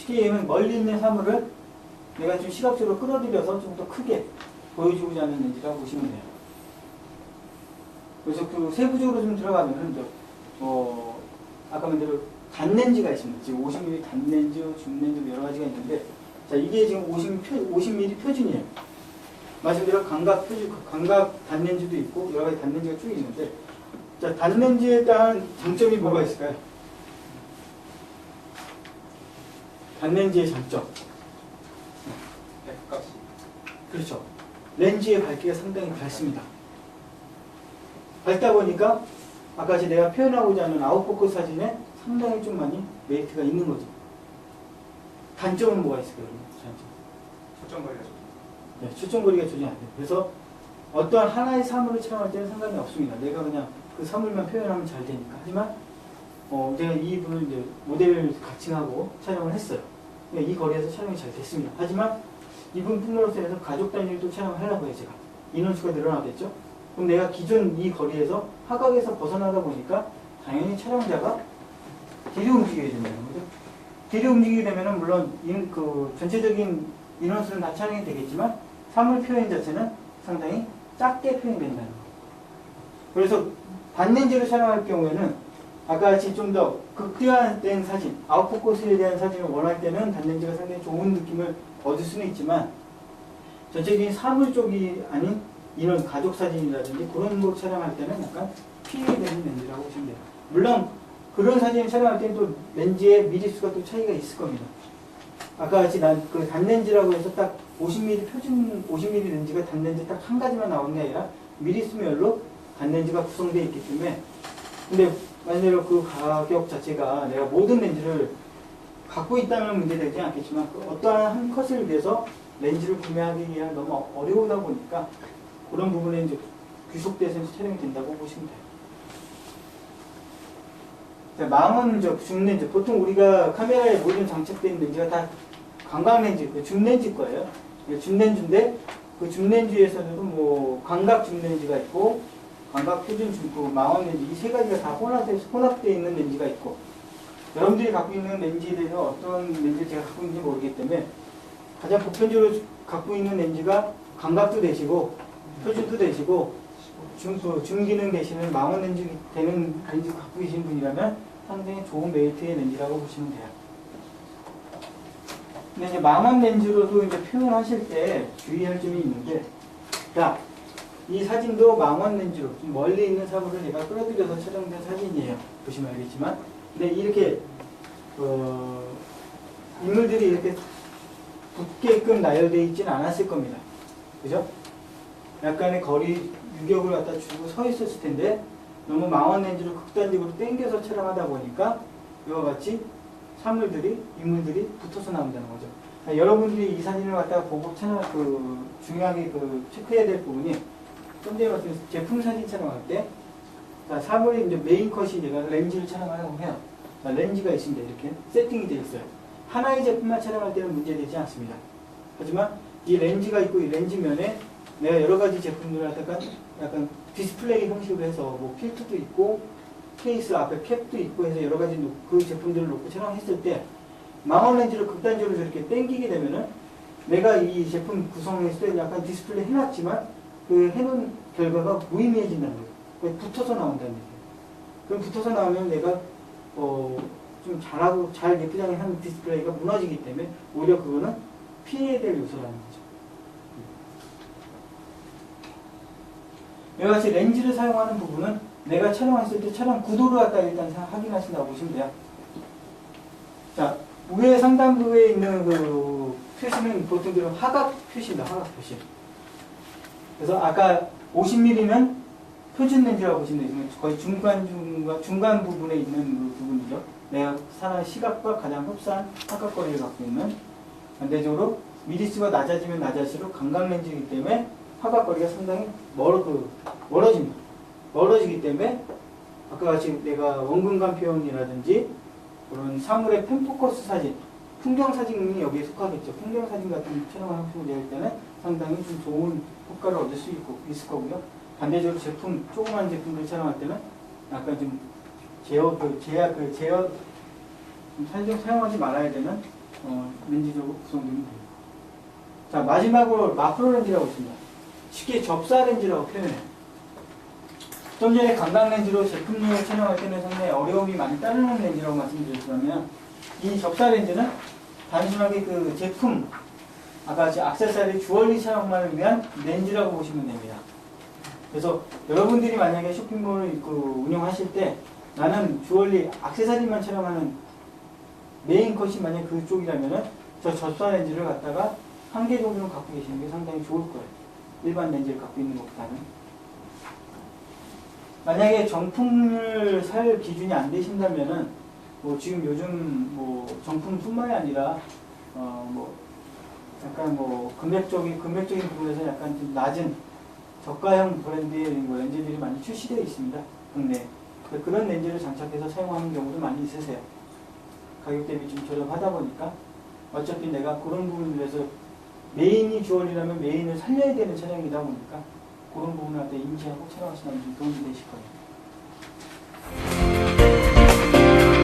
쉽게 얘기하면 멀리 있는 사물을 내가 좀 시각적으로 끌어들여서 좀 더 크게 보여주고자 하는 렌즈라고 보시면 돼요. 그래서 그 세부적으로 좀 들어가면은 아까 말대로 단렌즈가 있습니다. 지금 50mm 단렌즈, 줌렌즈 여러 가지가 있는데, 자 이게 지금 50mm 표준이에요. 말씀대로 광각 단렌즈도 있고 여러 가지 단렌즈가 쭉 있는데, 자 단렌즈에 대한 장점이 뭐가 있을까요? 단렌즈의 장점. F값이. 그렇죠. 렌즈의 밝기가 상당히 밝습니다. 밝다 보니까 아까 내가 표현하고자 하는 아웃포커스 사진에 상당히 좀 많이 메리트가 있는 거죠. 단점은 뭐가 있을까요? 단점. 초점거리가 좀. 네, 초점거리가 조절이 안 돼요. 그래서 어떠한 하나의 사물을 촬영할 때는 상관이 없습니다. 내가 그냥 그 사물만 표현하면 잘 되니까. 하지만 제가 이분을 이제 모델을 가칭하고 촬영을 했어요. 이 거리에서 촬영이 잘 됐습니다. 하지만 이분뿐으로서 해서 가족 단위로 촬영을 하려고 해요. 제가 인원수가 늘어나겠죠. 그럼 내가 기존 이 거리에서 화각에서 벗어나다 보니까 당연히 촬영자가 뒤로 움직여야 된다는 거죠. 뒤로 움직이게 되면은 물론 그 전체적인 인원수는 다 촬영이 되겠지만 사물 표현 자체는 상당히 작게 표현이 된다는 거. 그래서 단렌즈로 촬영할 경우에는 아까 같이 좀 더 극대화된 사진, 아웃포커스에 대한 사진을 원할 때는 단렌즈가 상당히 좋은 느낌을 얻을 수는 있지만 전체적인 사물 쪽이 아닌 이런 가족 사진이라든지 그런 거 촬영할 때는 약간 피해되는 렌즈라고 보시면 돼요. 물론 그런 사진을 촬영할 때는 또 렌즈의 미리수가 또 차이가 있을 겁니다. 아까 같이 그 단렌즈라고 해서 딱 50mm 표준 50mm 렌즈가 단렌즈 딱 한 가지만 나오는 게 아니라 미리수별로 단렌즈가 구성되어 있기 때문에, 근데 만약에 그 가격 자체가 내가 모든 렌즈를 갖고 있다면 문제되지 않겠지만 어떠한 한 컷을 위해서 렌즈를 구매하기 위한 너무 어려우다 보니까 그런 부분에 이제 귀속돼서 촬영이 된다고 보시면 돼요. 자, 망원 줌렌즈. 보통 우리가 카메라에 모든 장착된 렌즈가 다 관광렌즈, 줌렌즈 거예요. 줌렌즈인데 그 줌렌즈에서도 뭐 광각 줌렌즈가 있고 광각 표준 줌, 망원 렌즈 이 세 가지가 다 혼합되어 있는 렌즈가 있고, 여러분들이 갖고 있는 렌즈에 대해서 어떤 렌즈를 제가 갖고 있는지 모르기 때문에 가장 보편적으로 갖고 있는 렌즈가 광각도 되시고 표준도 되시고 줌 기능 되시는 망원 렌즈 되는 렌즈 갖고 계신 분이라면 상당히 좋은 메리트의 렌즈라고 보시면 돼요. 근데 이제 망원 렌즈로도 이제 표현하실 때 주의할 점이 있는데, 자, 이 사진도 망원 렌즈로 좀 멀리 있는 사물을 제가 끌어들여서 촬영된 사진이에요. 보시면 알겠지만, 근데 이렇게 인물들이 이렇게 붙게끔 나열되어 있지는 않았을 겁니다. 그죠? 약간의 거리 유격을 갖다 주고 서 있었을 텐데 너무 망원 렌즈로 극단적으로 당겨서 촬영하다 보니까 이와 같이 인물들이 붙어서 나온다는 거죠. 여러분들이 이 사진을 갖다가 보고 중요하게 체크해야 될 부분이 좀 전에 말씀드린 제품 사진 촬영할 때, 사물이 이제 메인 컷이 내가 렌즈를 촬영하려고 해요. 렌즈가 있습니다. 이렇게 세팅이 되어 있어요. 하나의 제품만 촬영할 때는 문제되지 않습니다. 하지만 이 렌즈가 있고 이 렌즈면에 내가 여러 가지 제품들을 약간 디스플레이 형식으로 해서 뭐 필터도 있고 케이스 앞에 캡도 있고 해서 여러 가지 그 제품들을 놓고 촬영했을 때 망원 렌즈를 극단적으로 저렇게 당기게 되면은 내가 이 제품 구성했을 때 약간 디스플레이 해놨지만 그 해놓은 결과가 무의미해진다는 거예요. 붙어서 나온다는 얘기예요. 그럼 붙어서 나오면 내가 좀 잘하고 잘 예쁘장하게 하는 디스플레이가 무너지기 때문에 오히려 그거는 피해야 될 요소라는 거죠. 이와 같이 렌즈를 사용하는 부분은 내가 촬영했을 때 촬영 구도를 갖다 일단 확인하신다고 보시면 돼요. 자, 위에 상단부에 있는 그 표시는 보통 화각 표시입니다. 화각 표시. 그래서 아까 50mm는 표준 렌즈라고 보시면 되지만 거의 중간 부분에 있는 그 부분이죠. 내가 사람의 시각과 가장 흡사한 화각거리를 갖고 있는, 반대적으로 미리수가 낮아지면 낮아질수록 광각 렌즈이기 때문에 화각거리가 상당히 멀어집니다. 멀어지기 때문에 아까 같이 내가 원근감 표현이라든지 그런 사물의 펜포커스 사진, 풍경 사진이 여기에 속하겠죠. 풍경 사진 같은 촬영을 하시고 낼 때는 상당히 좀 좋은 효과를 얻을 수 있을 거고요. 반대적으로 조그만 제품들 촬영할 때는 약간 좀 제어 사용하지 말아야 되는 렌즈로 구성되면 돼요. 자, 마지막으로 마크로 렌즈라고 있습니다. 쉽게 접사 렌즈라고 표현해요. 좀 전에 감각 렌즈로 제품용을 촬영할 때는 상당히 어려움이 많이 따르는 렌즈라고 말씀드렸다면, 이 접사 렌즈는 단순하게 그 제품, 아까 액세서리 주얼리 촬영만을 위한 렌즈라고 보시면 됩니다. 그래서 여러분들이 만약에 쇼핑몰을 운영하실 때 나는 주얼리 액세서리만 촬영하는 메인 컷이 만약 그쪽이라면은 저 접사 렌즈를 갖다가 한 개 정도는 갖고 계시는 게 상당히 좋을 거예요. 일반 렌즈를 갖고 있는 것보다는. 만약에 정품을 살 기준이 안 되신다면은 뭐 지금 요즘 뭐 정품뿐만이 아니라 뭐 약간 뭐 금액적인 부분에서 약간 좀 낮은 저가형 브랜드의 뭐 렌즈들이 많이 출시되어 있습니다. 국내에. 그런 렌즈를 장착해서 사용하는 경우도 많이 있으세요. 가격 대비 좀 저렴하다 보니까 어차피 내가 그런 부분을 위해서 메인이 주얼리라면 메인을 살려야 되는 차량이다 보니까 그런 부분을 인지하고 촬영하시면 좀 도움이 되실 거예요.